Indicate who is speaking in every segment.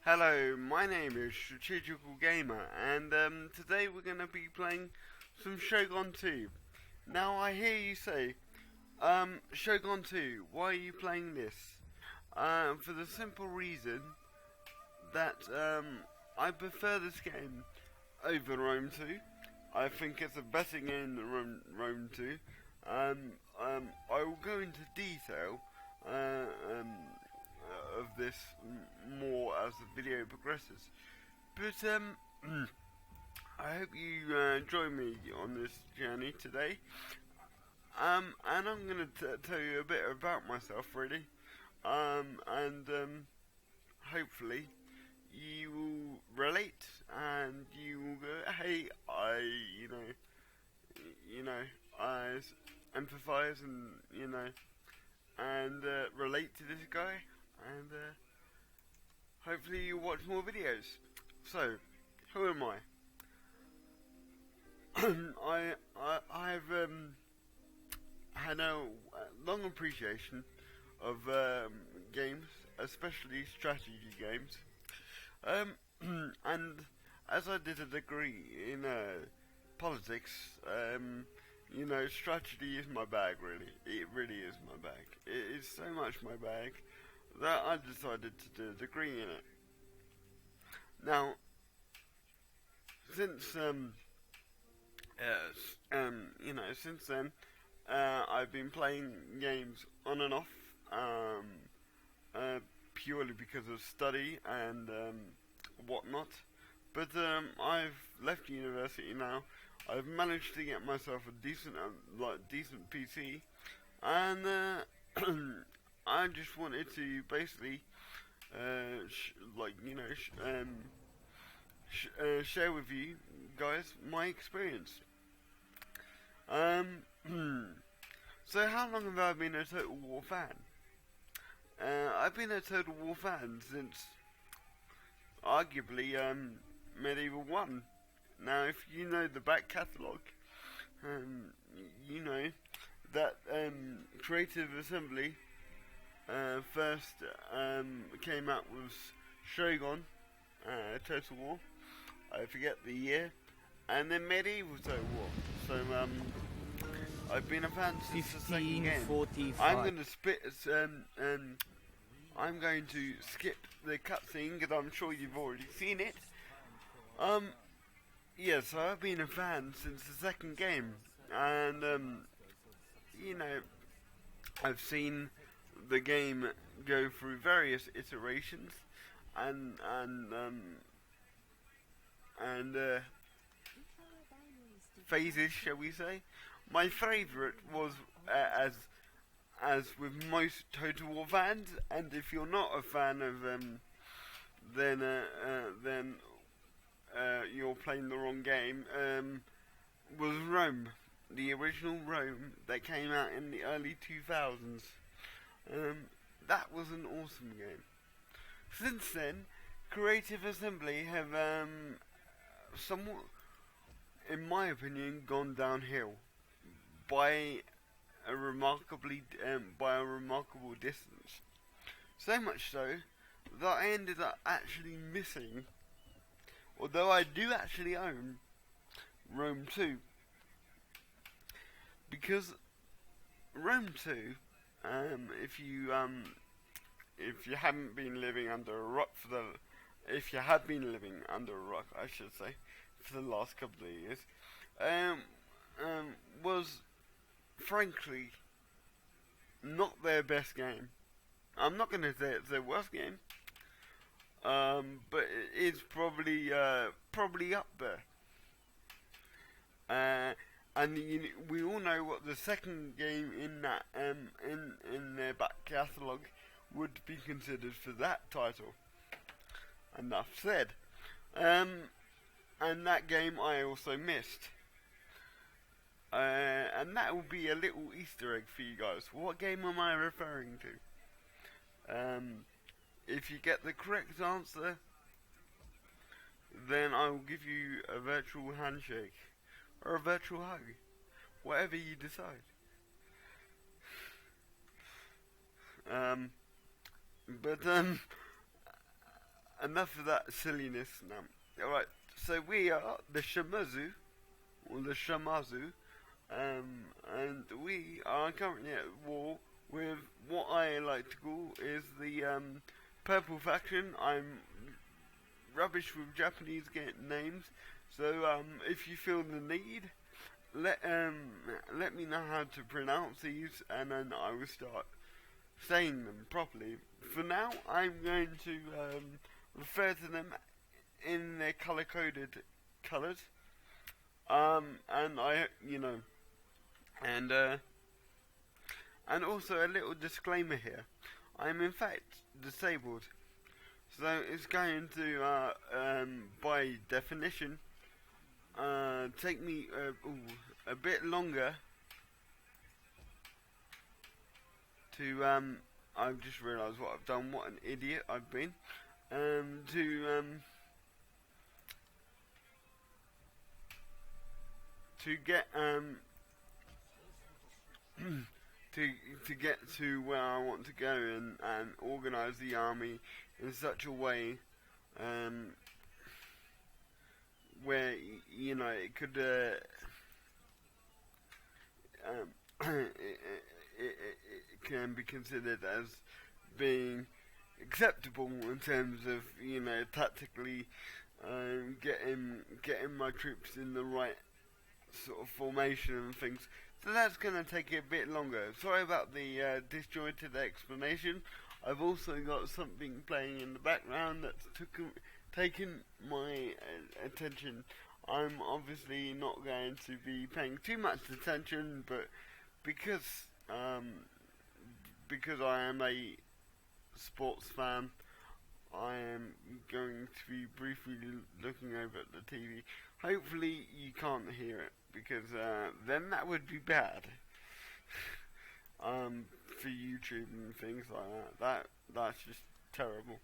Speaker 1: Hello, my name is Strategical Gamer, and today we're going to be playing some Shogun 2. Now, I hear you say, Shogun 2, why are you playing this? For the simple reason that I prefer this game over Rome 2. I think it's a better game than Rome 2. I will go into detail uh, um, of this more as the video progresses. But I hope you join me on this journey today. And I'm gonna tell you a bit about myself, really. And hopefully you will relate and you will go, hey, you know, I empathize and and relate to this guy, and hopefully you watch more videos. So, who am I? I've had a long appreciation of games, especially strategy games. And as I did a degree in politics, strategy is my bag, really. It really is my bag. It is so much my bag that I decided to do a degree in it. Now, since since then, I've been playing games on and off, purely because of study and whatnot. But I've left university now. I've managed to get myself a decent PC, and I just wanted to basically, share with you guys my experience. Um, so how long have I been a Total War fan? I've been a Total War fan since arguably Medieval 1. Now, if you know the back catalogue, you know that Creative Assembly first came out with Shogun, Total War. I forget the year, and then Medieval Total War. So I've been a fan since the second game.
Speaker 2: 1545.
Speaker 1: I'm going to skip the cutscene because I'm sure you've already seen it. Yeah, so I've been a fan since the second game, and I've seen the game go through various iterations, and phases, shall we say. My favourite was as with most Total War fans, and if you're not a fan of then you're playing the wrong game, was Rome, the original Rome that came out in the early 2000s. That was an awesome game. Since then, Creative Assembly have somewhat, in my opinion, gone downhill by a remarkable distance. So much so that I ended up actually missing, although I do actually own Rome 2, because Rome 2, if you haven't been living under a rock if you have been living under a rock, I should say, for the last couple of years, was frankly not their best game. I'm not going to say it's their worst game, but it's probably up there. And we all know what the second game in that in their back catalogue would be considered for that title. Enough said. And that game I also missed. And that will be a little Easter egg for you guys. What game am I referring to? If you get the correct answer, then I will give you a virtual handshake or a virtual hug, whatever you decide. enough of that silliness now. Alright, so we are the Shimazu, or the Shimazu, and we are currently at war with what I like to call is the purple faction. I'm rubbish with Japanese names, so if you feel the need, let me know how to pronounce these, and then I will start saying them properly. For now, I'm going to refer to them in their color-coded colors, and and also a little disclaimer here. I'm in fact disabled, so it's going to, by definition, take me a bit longer to I've just realised what I've done. What an idiot I've been. To get to get to where I want to go and organise the army in such a way where it could it can be considered as being acceptable in terms of tactically getting my troops in the right sort of formation and things. So that's going to take a bit longer. Sorry about the disjointed explanation. I've also got something playing in the background that's taken my attention. I'm obviously not going to be paying too much attention, but because I am a sports fan, I am going to be briefly looking over at the TV. Hopefully you can't hear it, because then that would be bad. For YouTube and things like that. That's just terrible.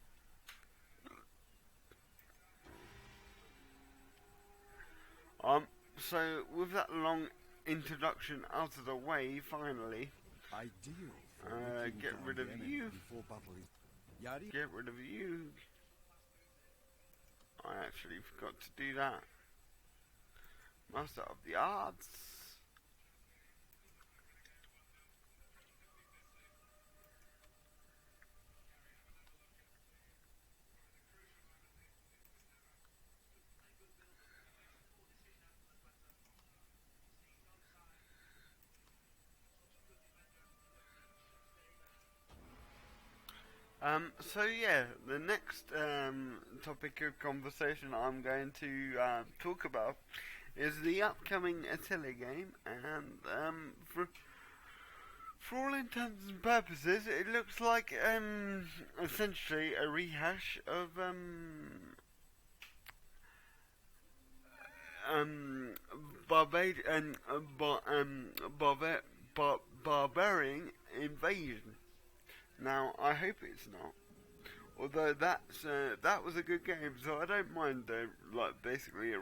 Speaker 1: So with that long introduction out of the way, finally, get rid of you. Get rid of you. I actually forgot to do that. Master of the Arts. So yeah, the next topic of conversation I'm going to talk about is the upcoming Attila game, and for all intents and purposes, it looks like essentially a rehash of barbarian invasion. Now, I hope it's not. Although that was a good game, so I don't mind basically a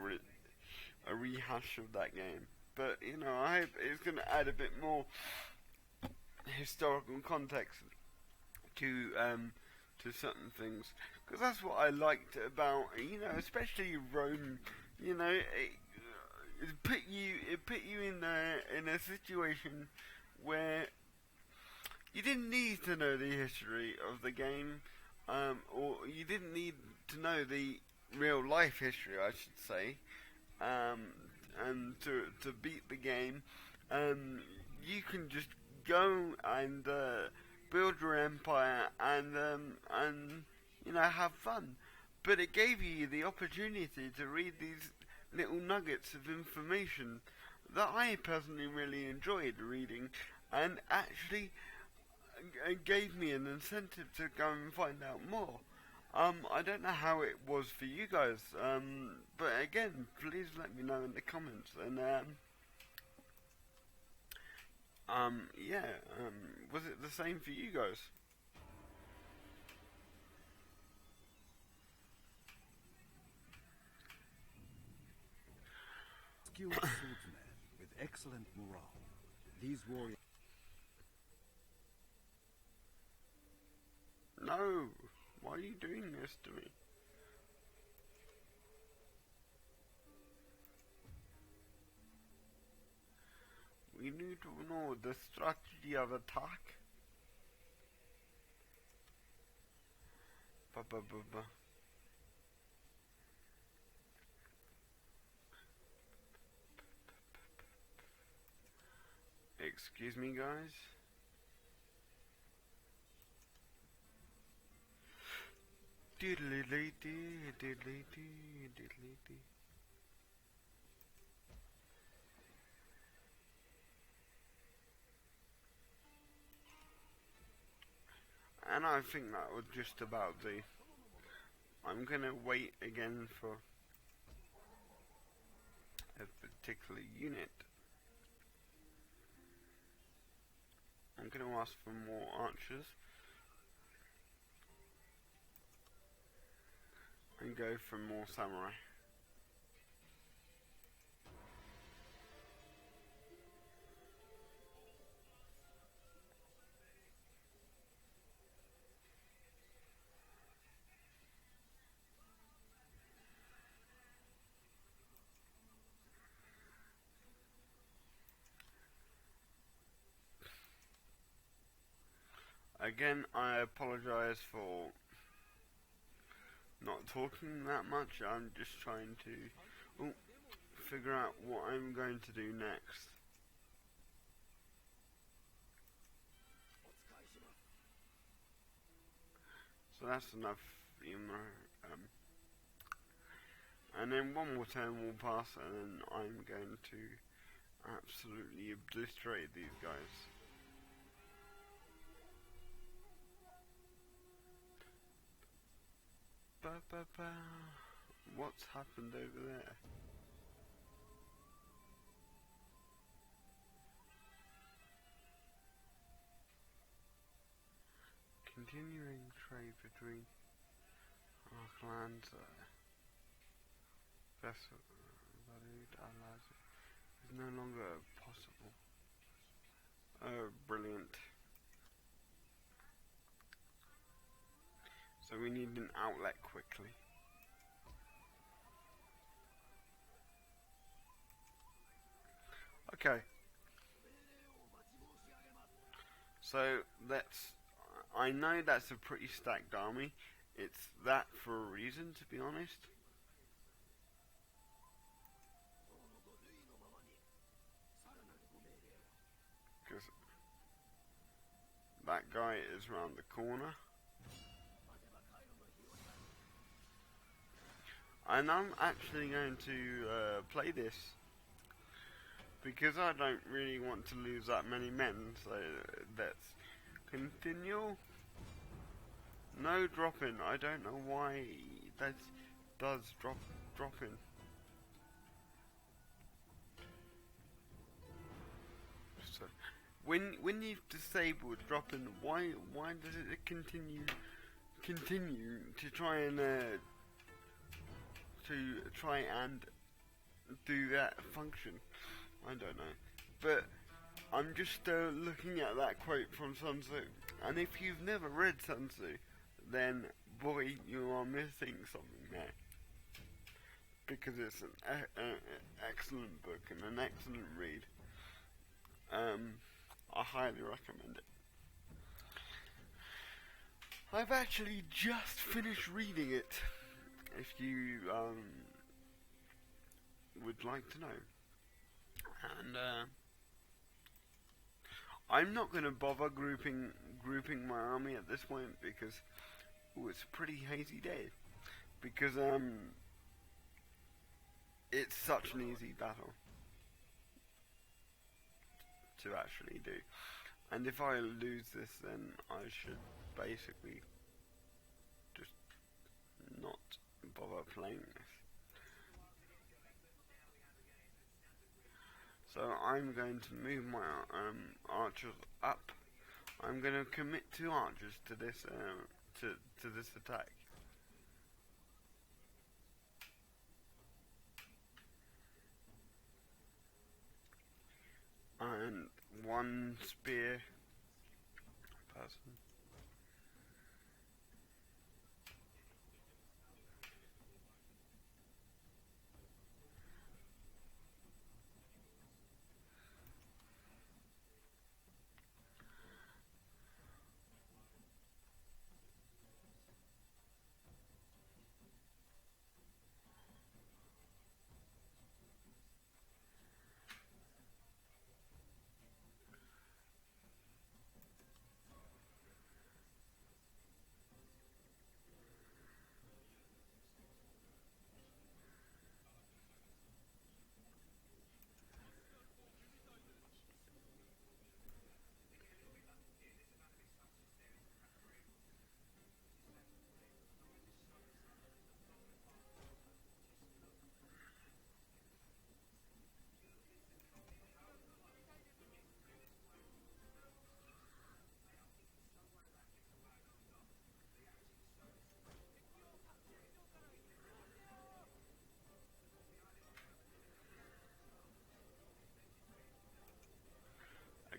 Speaker 1: rehash of that game. But I hope it's going to add a bit more historical context to certain things, because that's what I liked about especially Rome. It put you in a situation where you didn't need to know the history of the game, or you didn't need to know the real life history, I should say, and to beat the game. You can just go and build your empire and have fun. But it gave you the opportunity to read these little nuggets of information that I personally really enjoyed reading, and actually gave me an incentive to go and find out more. I don't know how it was for you guys, but again, please let me know in the comments. And was it the same for you guys?
Speaker 2: Skilled swordsman with excellent morale. These warriors.
Speaker 1: No, why are you doing this to me? you need to know the strategy of attack. Ba ba ba ba. Excuse me, guys. Diddly dee diddly dee diddly dee. And I think that was just about do. I'm gonna wait again for a particular unit. I'm gonna ask for more archers and go for more samurai. Again, I apologize for not talking that much. I'm just trying to figure out what I'm going to do next. So that's enough humor. And then one more turn will pass, and then I'm going to absolutely obliterate these guys. Ba ba ba. What's happened over there? Continuing trade between our clans. Vessel valued allies is no longer possible. Oh, brilliant. So we need an outlet quickly. Okay. So that's, I know that's a pretty stacked army. It's that for a reason, to be honest. Because that guy is around the corner. And I'm actually going to play this because I don't really want to lose that many men, so let's continue. No drop-in. I don't know why that does drop-in. So when you've disabled drop-in, why does it continue to try and do that function? I don't know, but I'm just looking at that quote from Sun Tzu, and if you've never read Sun Tzu, then boy, you are missing something there, because it's an excellent book and an excellent read. I highly recommend it. I've actually just finished reading it, if you would like to know. And I'm not going to bother grouping my army at this point because it's a pretty hazy day. Because it's such an easy battle to actually do. And if I lose this, then I should basically just not bother playing this. So I'm going to move my archers up. I'm going to commit 2 archers to this to this attack. And 1 spear person.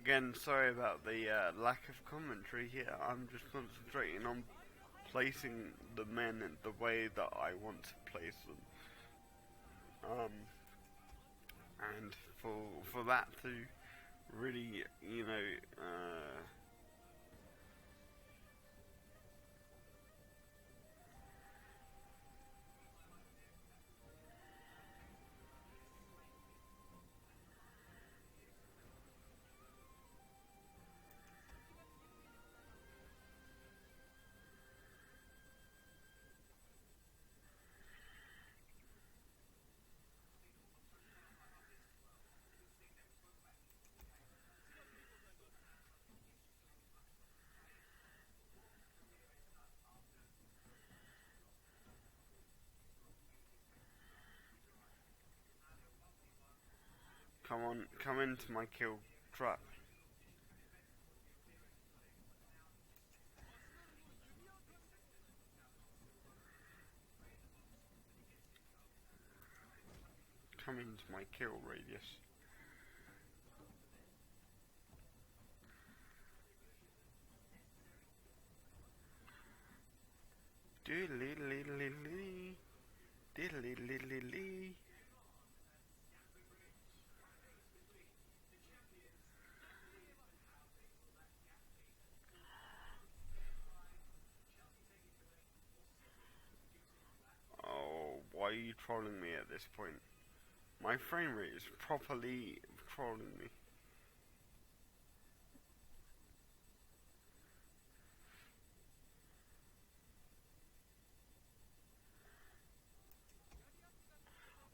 Speaker 1: Again, sorry about the lack of commentary here. I'm just concentrating on placing the men in the way that I want to place them. And for that to really, come on, come into my kill trap. Come into my kill radius. Diddly-diddly-diddly. Diddly-diddly-diddly. Oh, why are you trolling me at this point? My frame rate is properly trolling me.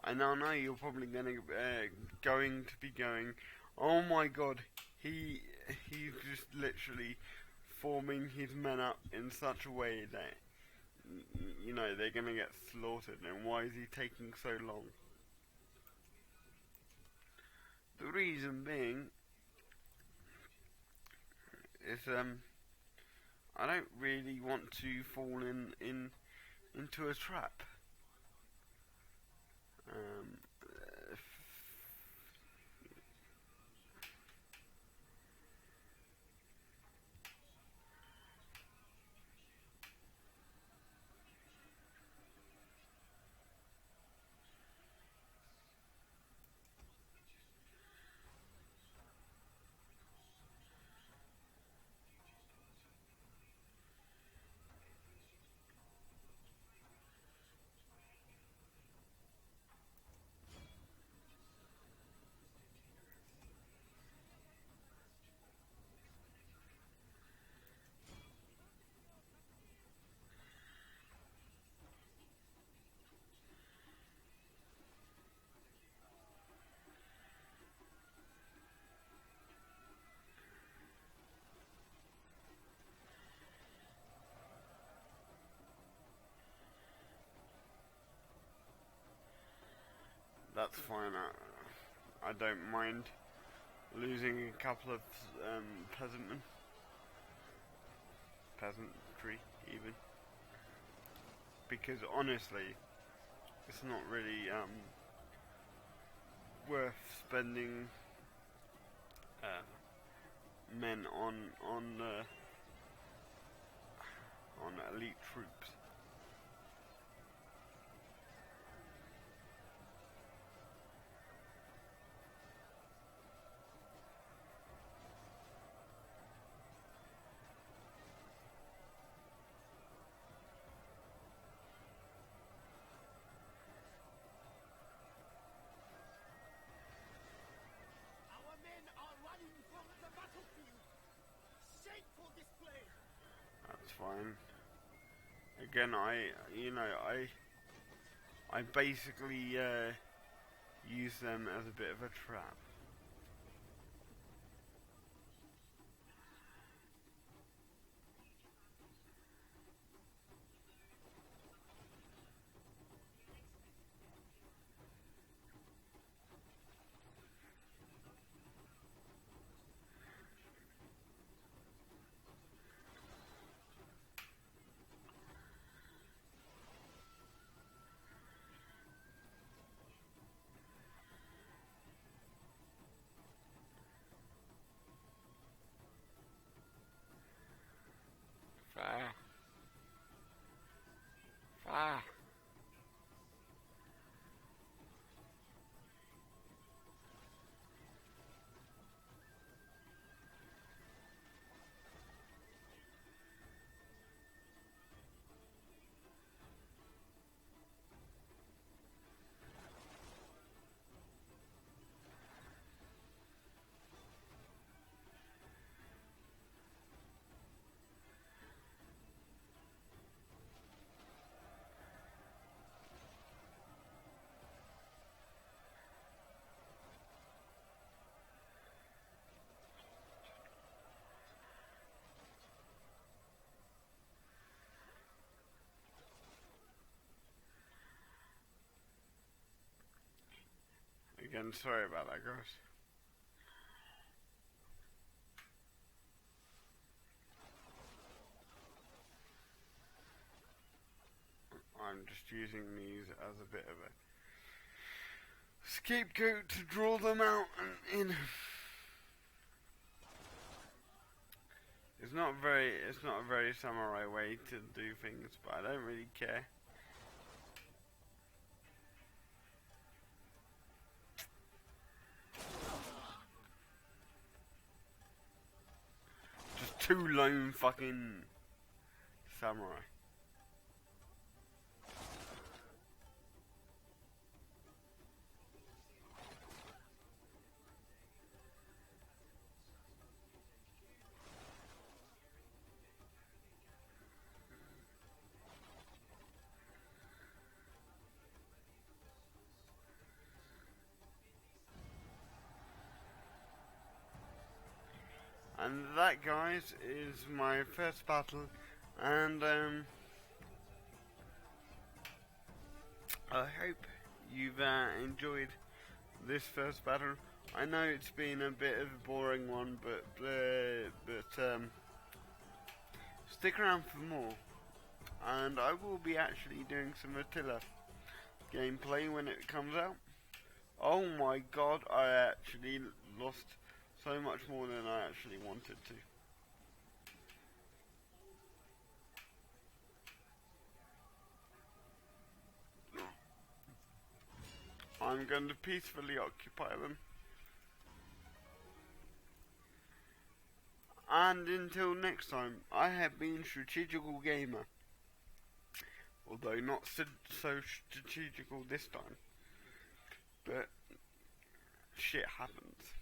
Speaker 1: I now know you're probably going to be going, oh my god, he's just literally forming his men up in such a way that, they're going to get slaughtered, and why is he taking so long? The reason being is, I don't really want to fall into a trap. That's fine. I don't mind losing a couple of peasantry even, because honestly, it's not really worth spending men on elite troops. That's fine. Again, I basically use them as a bit of a trap. again. Sorry about that, guys. I'm just using these as a bit of a scapegoat to draw them out and in. It's not a very samurai way to do things, but I don't really care. Just two lone fucking samurai. And that, guys, is my first battle, and I hope you've enjoyed this first battle. I know it's been a bit of a boring one, but stick around for more, and I will be actually doing some Attila gameplay when it comes out. Oh my god, I actually lost so much more than I actually wanted to. I'm going to peacefully occupy them. And until next time, I have been Strategical Gamer. Although not so strategical this time. But shit happens.